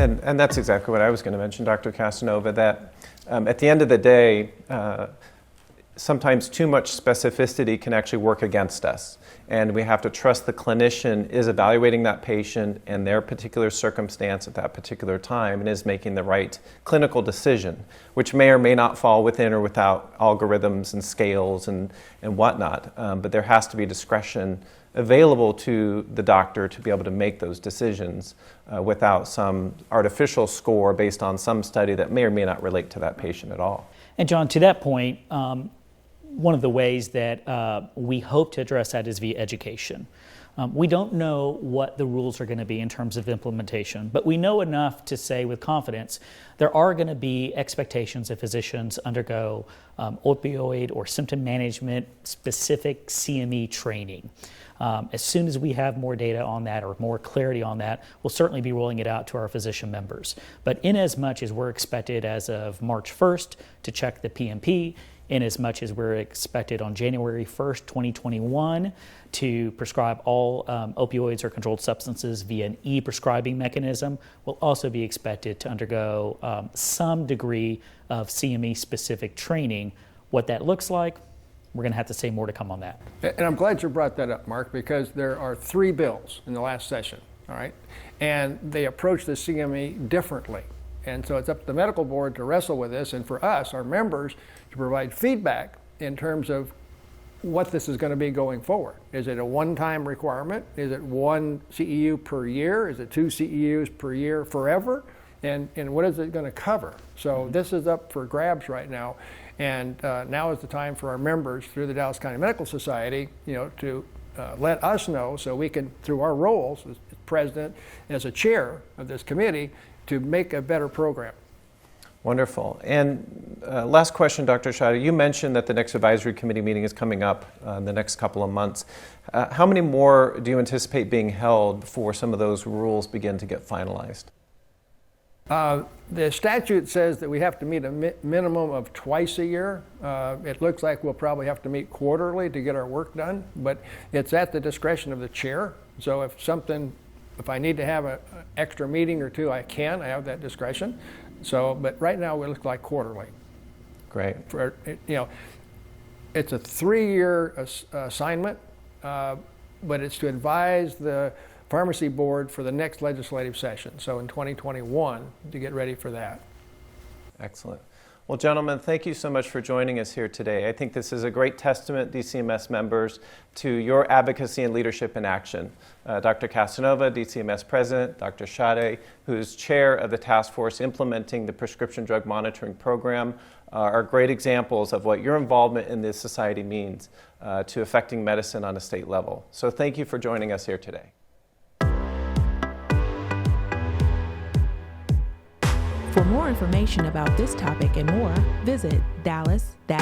And that's exactly what I was going to mention, Dr. Casanova, that at the end of the day, sometimes too much specificity can actually work against us. And we have to trust the clinician is evaluating that patient and their particular circumstance at that particular time and is making the right clinical decision, which may or may not fall within or without algorithms and scales and whatnot. But there has to be discretion available to the doctor to be able to make those decisions without some artificial score based on some study that may or may not relate to that patient at all. And John, to that point, one of the ways that we hope to address that is via education. We don't know what the rules are going to be in terms of implementation, but we know enough to say with confidence there are going to be expectations that physicians undergo opioid or symptom management specific CME training. As soon as we have more data on that or more clarity on that, we'll certainly be rolling it out to our physician members. But in as much as we're expected as of March 1st to check the PMP, in as much as we're expected on January 1st, 2021 to prescribe all opioids or controlled substances via an e-prescribing mechanism, we'll also be expected to undergo some degree of CME-specific training. What that looks like, we're going to have to say more to come on that. And I'm glad you brought that up, Mark, because there are 3 bills in the last session, all right? And they approach the CME differently. And so it's up to the medical board to wrestle with this, and for us, our members, to provide feedback in terms of what this is going to be going forward. Is it a one-time requirement? Is it 1 CEU per year? Is it 2 CEUs per year forever? And what is it going to cover? So this is up for grabs right now. And now is the time for our members through the Dallas County Medical Society, to let us know so we can, through our roles as president, as a chair of this committee, to make a better program. Wonderful. And last question, Dr. Shada, you mentioned that the next advisory committee meeting is coming up in the next couple of months. How many more do you anticipate being held before some of those rules begin to get finalized? The statute says that we have to meet a minimum of twice a year. It looks like we'll probably have to meet quarterly to get our work done, but it's at the discretion of the chair. So if I need to have an extra meeting or 2, I have that discretion. So, but right now we look like quarterly. Great. It's a 3-year assignment, but it's to advise the pharmacy board for the next legislative session. So in 2021 to get ready for that. Excellent. Well, gentlemen, thank you so much for joining us here today. I think this is a great testament, DCMS members, to your advocacy and leadership in action. Dr. Casanova, DCMS President, Dr. Shade, who's chair of the task force implementing the prescription drug monitoring program, are great examples of what your involvement in this society means to affecting medicine on a state level. So thank you for joining us here today. For more information about this topic and more, visit dallas-cms.org.